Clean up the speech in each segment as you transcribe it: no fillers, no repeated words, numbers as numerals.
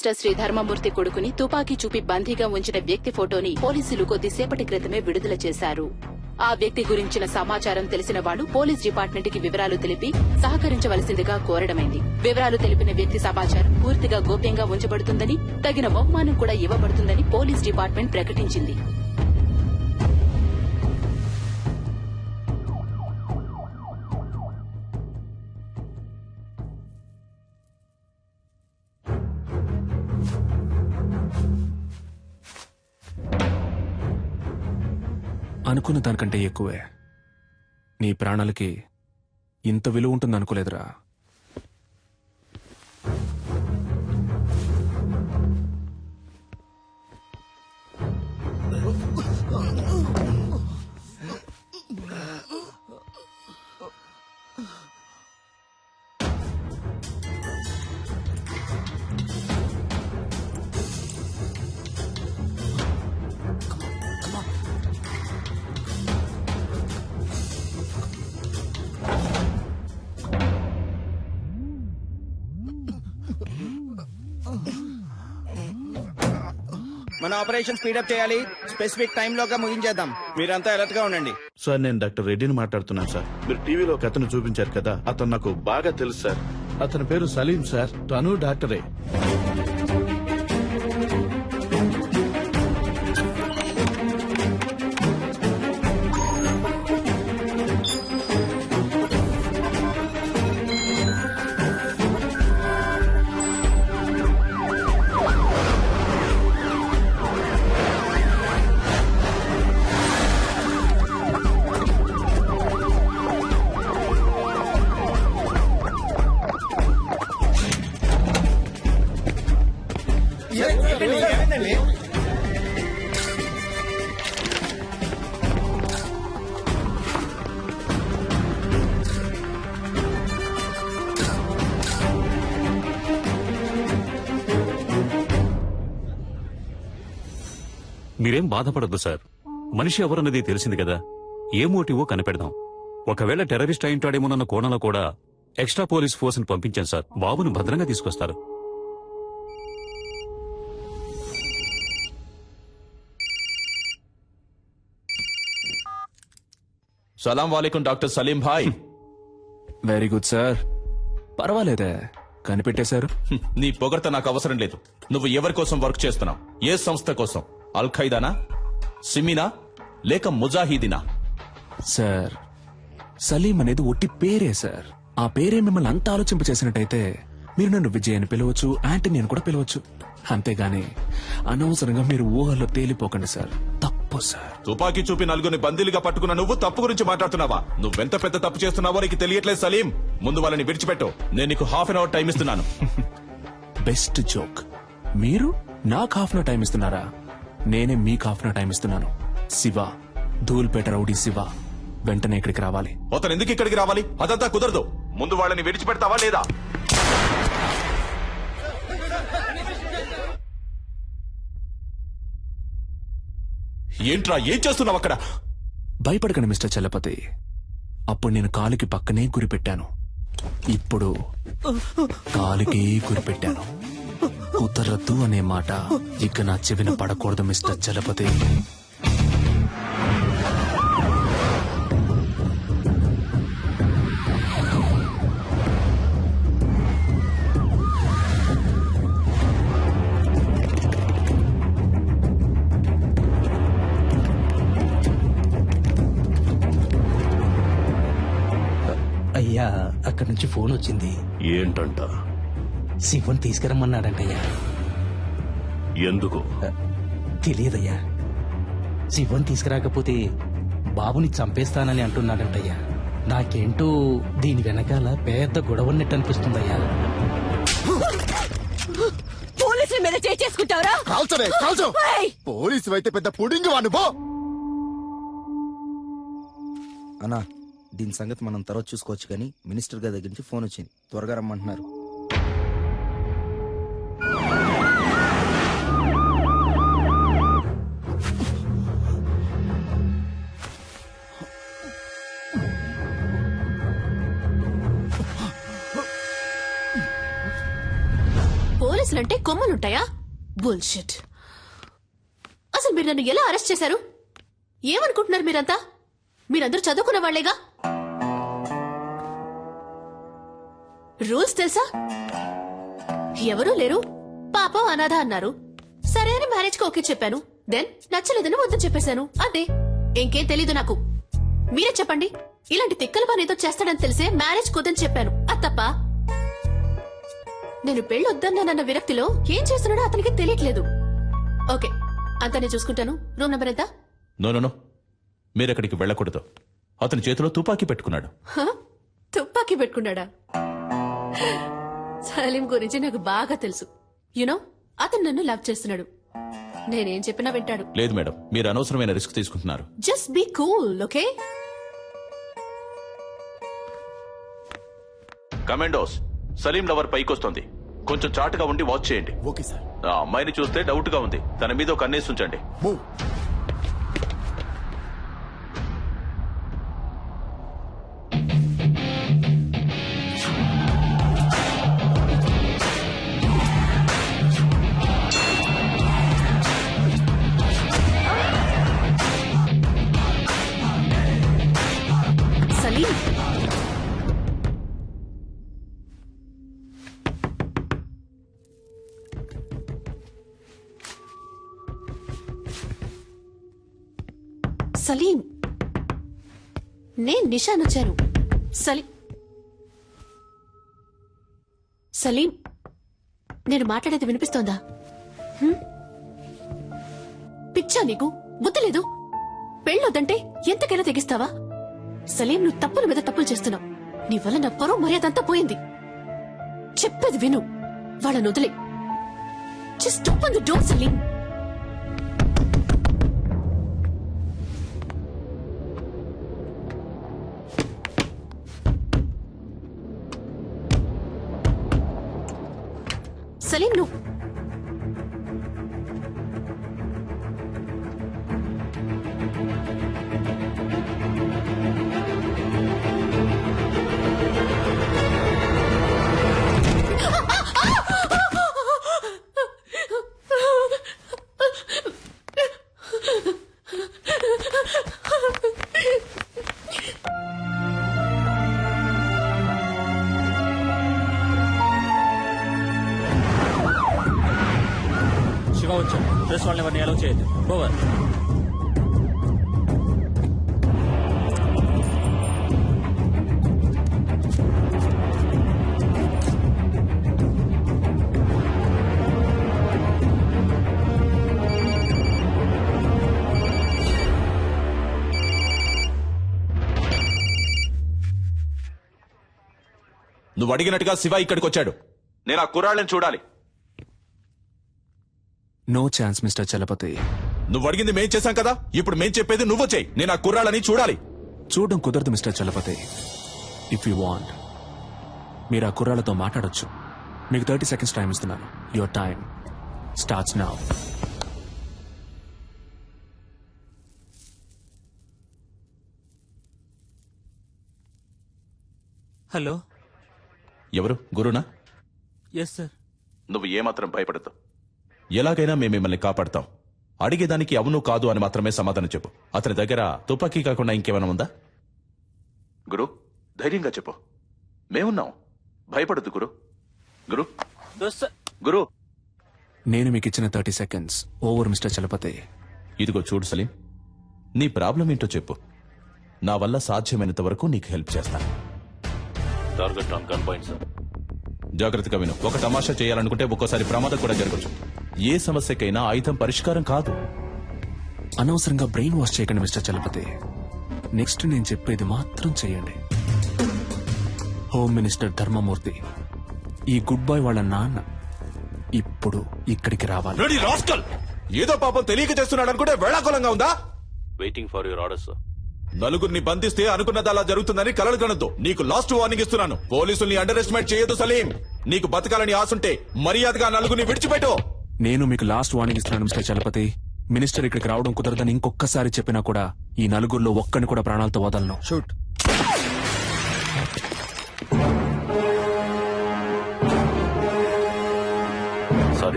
Minister Shri ధర్మమూర్తి కొడుకుని తుపాకీ చూపి బందీగా ఉంచిన వ్యక్తి ఫోటోని పోలీసులు కొద్దిసేపటి క్రితమే విడుదల చేశారు. ఆ వ్యక్తి గురించిన సమాచారం తెలిసిన వాళ్లు పోలీస్ డిపార్ట్మెంట్ కి వివరాలు తెలిపి సహకరించవలసిందిగా కోరడమైంది. వివరాలు తెలిపిన వ్యక్తి సమాచారం పూర్తిగా గోప్యంగా ఉంచబడుతుందని, తగిన బహుమానం కూడా ఇవ్వబడుతుందని పోలీస్ డిపార్ట్మెంట్ ప్రకటించింది. అనుకున్న దానికంటే ఎక్కువే. నీ ప్రాణాలకి ఇంత విలువ ఉంటుందనుకోలేదురా. మన ఆపరేషన్ స్పీడప్ చేయాలి. స్పెసిఫిక్ టైం లోగా ముగించేద్దాం. మీరంతా అలర్ట్ గా ఉండండి. సార్, నేను డాక్టర్ రెడ్డిని మాట్లాడుతున్నాను సార్. మీరు టీవీలో ఒక అతను చూపించారు కదా, అతను నాకు బాగా తెలుసు సార్. అతని పేరు సలీం సార్. తను డాక్టరే. మీరేం బాధపడద్దు సార్. మనిషి ఎవరన్నది తెలిసింది కదా. ఏ మోటివో కనిపెడదాం. ఒకవేళ టెర్రరిస్ట్ అయింటాడేమోనన్న కోణంలో కూడా ఎక్స్ట్రా పోలీస్ ఫోర్స్ ని పంపించాను సార్. బాబును భద్రంగా తీసుకొస్తారు. సలాం వాలేకుం doctor Salim bhai. Very good sir. పర్వాలేదే, కనిపెట్టేశారు. నీ పొగడ్త నాకు అవసరం లేదు. నువ్వు ఎవరి కోసం వర్క్ చేస్తున్నావు? ఏ సంస్థ కోసం? అల్ ఖైదానా, సిమీనా, లేక ముజాహిదీనా? సార్, సలీం అనేది ఒట్టి పేరే సార్. ఆ పేరే మిమ్మల్ని అంత ఆలోచింపచేసినట్టయితే మీరు నన్ను విజయ్ అని పిలవచ్చు, యాంటనీ అని కూడా పిలవచ్చు. అంతేగాని అనవసరంగా మీరు ఊహల్లో తేలిపోకండి సార్. తప్పు సార్. తుపాకీ చూపి నలుగురిని బందీలుగా పట్టుకున్న నువ్వు తప్పు గురించి మాట్లాడుతున్నావా? నువ్వెంత పెద్ద తప్పు చేస్తున్నావో నీకు తెలియట్లేదు సలీం. ముందు వాళ్ళని విడిచిపెట్టు. నేను నీకు ½ అన్ అవర్ టైం ఇస్తున్నాను. Best joke. మీరు నాకు ½ అన్ అవర్ టైం ఇస్తున్నారా? నేనే మీకు ½ అన్ అవర్ టైం ఇస్తున్నాను. శివ, ధూల్పేట రౌడీ శివ వెంటనే ఇక్కడికి రావాలి. అతను ఎందుకు ఇక్కడికి రావాలి? అదంతా కుదరదు. ముందు వాళ్ళని విడిచిపెడతావా లేదా? ఏంట్రా, ఏం చేస్తున్నావు అక్కడ? భయపడకండి మిస్టర్ చలపతి. అప్పుడు నేను కాలుకి పక్కనే గురిపెట్టాను. ఇప్పుడు కాలుకి గురిపెట్టాను. కుదరద్దు అనే మాట ఇక నా చెవిన పడకూడదు మిస్టర్ చలపతి. అయ్యా, అక్కడి నుంచి ఫోన్ వచ్చింది. ఏంటంట? శివన్ తీసుకురమ్మన్నాడంటయ్యా. ఎందుకు తెలియదయ్యా. శివన్ తీసుకురాకపోతే బాబుని చంపేస్తానని అంటున్నాడంటయ్యా. నాకేంటో దీని వెనకాల పెద్ద గొడవన్నట్టు అనిపిస్తుందయ్యా. పోలీసుల మీద చేసుకుంటావరా? పోలీసు అయితే పెద్ద పుడింగి వాడు. అన్నా, దీని సంగతి మనం తర్వాత చూసుకోవచ్చు కానీ మినిస్టర్ గారి దగ్గర నుంచి ఫోన్ వచ్చింది. త్వరగా రమ్మంటున్నారు. పోలీసులంటే కొమ్మలుంటాయా? బుల్షిట్. అసలు మీరు నన్ను ఎలా అరెస్ట్ చేశారు? ఏమనుకుంటున్నారు మీరంతా? మీరందరూ చదువుకున్న వాళ్లేగా. రూల్స్ తెలుసా? ఎవరూ లేరు, పాపం అనాథ అన్నారు. సరే అని మ్యారేజ్ కి ఓకే చెప్పాను. దెన్ నచ్చలేదని వద్దని చెప్పేశాను. అదే, ఇంకేం తెలీదు నాకు. మీరే చెప్పండి. ఇలాంటి తిక్కల పని ఏదో చేస్తాడని తెలిసే మ్యారేజ్ కుదని చెప్పాను. అది తప్ప? నేను పెళ్ళొద్దన్నానన్న విరక్తిలో ఏం చేస్తున్నాడో అతనికి తెలియట్లేదు. ఓకే, అంతా నేను చూసుకుంటాను. రూమ్ నెంబర్ ఎంత? నో మీరెక్కడికి వెళ్ళకూడదు. అతని చేతిలో తుపాకీ పెట్టుకున్నాడు. హ? తుపాకీ పెట్టుకున్నాడా? సలీం గురించి నాకు బాగా తెలుసు. యునో, అతను నన్ను లవ్ చేస్తున్నాడు. నేనేం చెప్పినా వింటాడు. లేదు మేడం, మీరు అనవసరమైన రిస్క్ తీసుకుంటున్నారు. Just be cool, okay? Commandos, Salim lover పైకొస్తోంది. కొంచెం చాటుగా ఉండి వాచ్ చేయండి. Okay sir. ఆ అమ్మాయిని చూస్తే డౌట్ గా ఉంది. తన మీద ఒక కన్నేసి ఉంచండి. మూవ్. సలీం, సలీం, నేను నిషాన్ వచ్చాను. సలీం, నేను మాట్లాడేది వినిపిస్తోందా? పిచ్చా నీకు? బుద్ధి లేదు? పెళ్ళొద్దంటే ఎంతకైనా తెగిస్తావా? సలీం, నువ్వు తప్పుల మీద తప్పులు చేస్తున్నావు. నీ వల్ల నా పరువు మర్యాదంతా పోయింది. చెప్పేది విను. వాళ్ళని వదిలే. Just open the door Salim. Salim, నువ్వు శివ వచ్చాడు. ప్రెస్ వాళ్ళని ఎవరిని అలౌ చేయొద్దు. ఓవర్. నువ్వు అడిగినట్టుగా శివ ఇక్కడికి వచ్చాడు. నేను ఆ కుర్రాళ్ళని చూడాలి. No chance mister Chalapathi. నువ్వు అడిగింది మేం చేశాం కదా, ఇప్పుడు మేం చెప్పేది నువ్వు చేయి. నేను ఆ కుర్రాళ్ళని చూడాలి. చూడడం కుదరదు mister Chalapathi. If you want, మీరు ఆ కుర్రాళ్ళతో మాట్లాడొచ్చు. మీకు 30 seconds టైం ఇస్తున్నాను. Your time starts now. Hello. ఎవరు? గురునా? Yes sir. నువ్వు ఏమాత్రం భయపడద్దు. ఎలాగైనా మేము మిమ్మల్ని కాపాడతాం. అడిగేదానికి అవును కాదు అని మాత్రమే సమాధానం చెప్పు. అతని దగ్గర తుపాకీ కాకుండా ఇంకేమైనా ఉందా? గురు, ధైర్యంగా చెప్పు. మేమున్నాం. భయపడద్దు గురు. గురు, గురు. నేను మీకు ఇచ్చిన 30 seconds ఓవర్ మిస్టర్ చలపతి. ఇదిగో చూడు సలీం, నీ ప్రాబ్లం ఏంటో చెప్పు. నా వల్ల సాధ్యమైనంత వరకు నీకు హెల్ప్ చేస్తాను. Target on gun point sir. జాగ్రత్తగా విను. ఒక తమాషా చేయాలనుకుంటే ఒక్కోసారి ప్రమాదం కూడా జరగచ్చు. ఏ సమస్యకైనా ఆయుధం పరిష్కారం కాదు. అనవసరంగా బ్రెయిన్ వాష్ చేయకండి మిస్టర్ చలపతి. నెక్స్ట్ నేను చెప్పేది మాత్రం చేయండి. హోమ్ మినిస్టర్ ధర్మమూర్తి, ఈ గుడ్ బాయ్ వాళ్ళ నాన్న ఇప్పుడు ఇక్కడికి రావాలి. Ready rascal! ఏదో పాపం తెలియక చేస్తున్నాడు అనుకుంటే వేళాకులంగా ఉందా? Waiting for your order sir. నలుగురిని బంధిస్తే అనుకున్నది అలా జరుగుతుందని కలలు కనొద్దు. నీకు లాస్ట్ వార్నింగ్ ఇస్తున్నాను. పోలీసుల్ని అండర్ ఎస్టిమేట్ చేయొద్దు సలీం. నీకు బతకాలని ఆశుంటే మర్యాదగా నలుగురిని విడిచిపెట్టు. నేను మీకు లాస్ట్ వార్నింగ్ ఇస్తున్నాను మిస్టర్ చలపతి. మినిస్టర్ ఇక్కడికి రావడం కుదరదని ఇంకొకసారి చెప్పినా కూడా ఈ నలుగురిలో ఒక్కని కూడా ప్రాణాలతో వదలను. షూట్.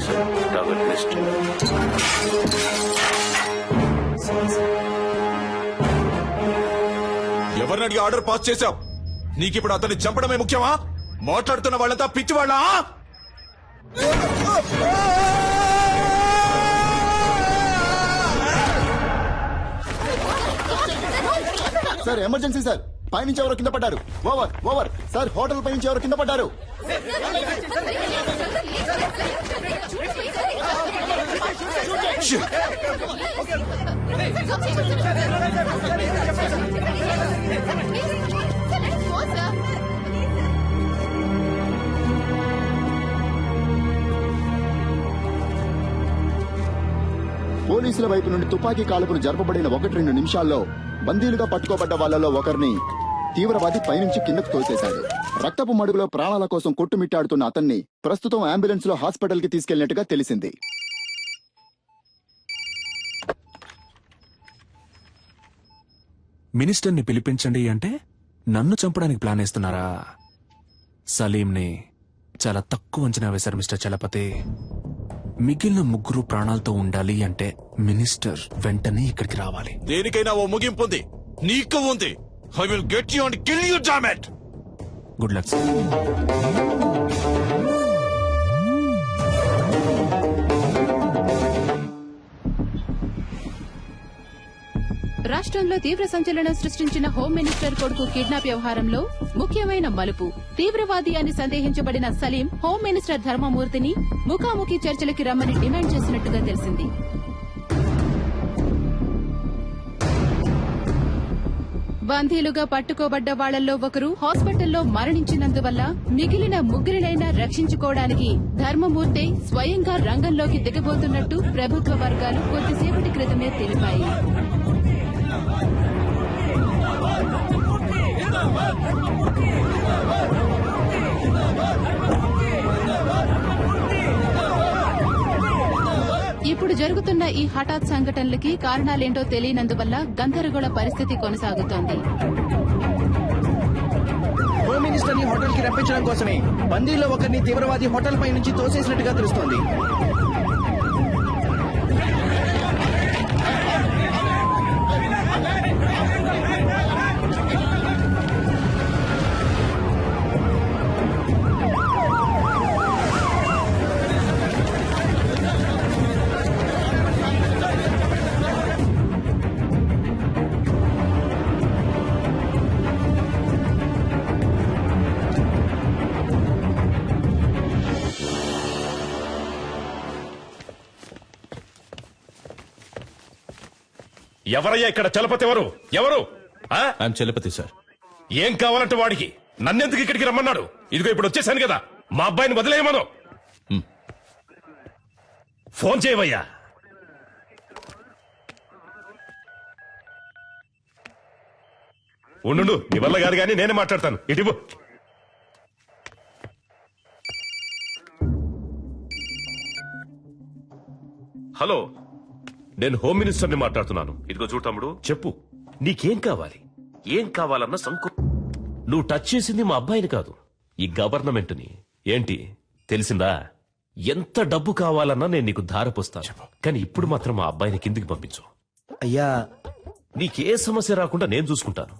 Officer Robert Christ. ఎవరిని అడిగి ఆర్డర్ పాస్ చేశావు? నీకిప్పుడు అతన్ని చంపడమే ముఖ్యమా? మాట్లాడుతున్న వాళ్ళంతా పిచ్చివాళ్ళ? సార్ ఎమర్జెన్సీ సార్, పైనుంచి ఎవరో కింద పడ్డారు. ఓవర్ ఓవర్ సార్, హోటల్ పైనుంచి ఎవరో కింద పడ్డారు. పోలీసుల వైపు నుండి తుపాకీ కాల్పులు జరపబడిన 1-2 నిమిషాల్లో బందీలుగా పట్టుకోబడ్డ వాళ్ళలో ఒకరిని తీవ్రవాది పైనుంచి కిందకు తోసేశాడు. రక్తపు మడుగులో ప్రాణాల కోసం కొట్టుమిట్టాడుతున్న అతన్ని ప్రస్తుతం అంబులెన్స్ లో హాస్పిటల్ కి తీసుకెళ్లినట్టుగా తెలిసింది. మినిస్టర్ని పిలిపించండి అంటే నన్ను చంపడానికి ప్లాన్ వేస్తున్నారా? సలీంని చాలా తక్కువ అంచనా వేశారు మిస్టర్ చలపతి. మిగిలిన 3 ప్రాణాలతో ఉండాలి అంటే మినిస్టర్ వెంటనే ఇక్కడికి రావాలి. దేనికైనా ఓ ముగింపు ఉంది. నీకు ఉంది. I will get you and kill you, damn it. Good luck sir. రాష్ట్రంలో తీవ్ర సంచలనం సృష్టించిన హోం మినిస్టర్ కొడుకు కిడ్నాప్ వ్యవహారంలో ముఖ్యమైన మలుపు. తీవ్రవాది అని సందేహించబడిన సలీం హోం మినిస్టర్ ధర్మమూర్తిని ముఖాముఖి చర్చలకి రమ్మని డిమాండ్ చేసినట్టుగా తెలిసింది. బందీలుగా పట్టుకోబడ్డ వాళ్లలో ఒకరు హాస్పిటల్లో మరణించినందువల్ల మిగిలిన 3 రక్షించుకోవడానికి ధర్మమూర్తి స్వయంగా రంగంలోకి దిగబోతున్నట్టు ప్రభుత్వ వర్గాలు కొద్దిసేపటి క్రితమే తెలిపాయి. ఇప్పుడు జరుగుతున్న ఈ హఠాత్ సంఘటనలకి కారణాలేంటో తెలియనందువల్ల గందరగోళ పరిస్థితి కొనసాగుతోంది. హోమ్ మినిస్టర్ ని హోటల్ కి రప్పించడం కోసమే బందీలో ఒకరిని తీవ్రవాది హోటల్ పై నుంచి తోసేసినట్టుగా తెలుస్తోంది. ఎవరయ్యా ఇక్కడ చలపతి? ఎవరు ఎవరు? I'm Chalapathi sir. ఏం కావాలంటే వాడికి? నన్నెందుకు ఇక్కడికి రమ్మన్నాడు? ఇదిగో ఇప్పుడు వచ్చేసాను కదా, మా అబ్బాయిని వదిలేయమను. ఫోన్ చేయవయ్యా. ఉండు, నీ వల్ల కాదు కానీ నేనే మాట్లాడతాను. ఇటు హలో, నేను హోమ్ మినిస్టర్ని మాట్లాడుతున్నాను. ఇదిగో చూడు తమ్ముడు, చెప్పు నీకేం కావాలి? ఏం కావాలన్న నువ్వు టచ్ చేసింది మా అబ్బాయిని కాదు, ఈ గవర్నమెంట్ని. ఏంటి తెలిసిందా? ఎంత డబ్బు కావాలన్నా నేను నీకు ధారపోస్తాను, కానీ ఇప్పుడు మాత్రం మా అబ్బాయిని కిందికి పంపించు. అయ్యా, నీకే సమస్య రాకుండా నేను చూసుకుంటాను.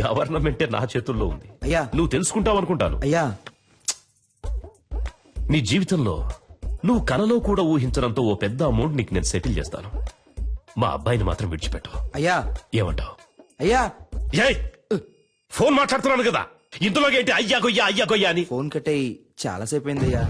గవర్నమెంటే నా చేతుల్లో ఉంది. అయ్యా, నువ్వు తెలుసుకుంటావు అనుకుంటాను. అయ్యా, నీ జీవితంలో నువ్వు కలలో కూడా ఊహించడంతో ఓ పెద్ద అమౌంట్ నీకు నేను సెటిల్ చేస్తాను. మా అబ్బాయిని మాత్రం విడిచిపెట్టు. అయ్యా, ఏమంటావు? అయ్యా, ఏయ్, ఫోన్ మాట్లాడుతున్నాను కదా, ఇందులోకి ఏంటి అయ్యా గొయ్యా అని? ఫోన్ కట్టయి చాలాసేపు అయిందయ్యా.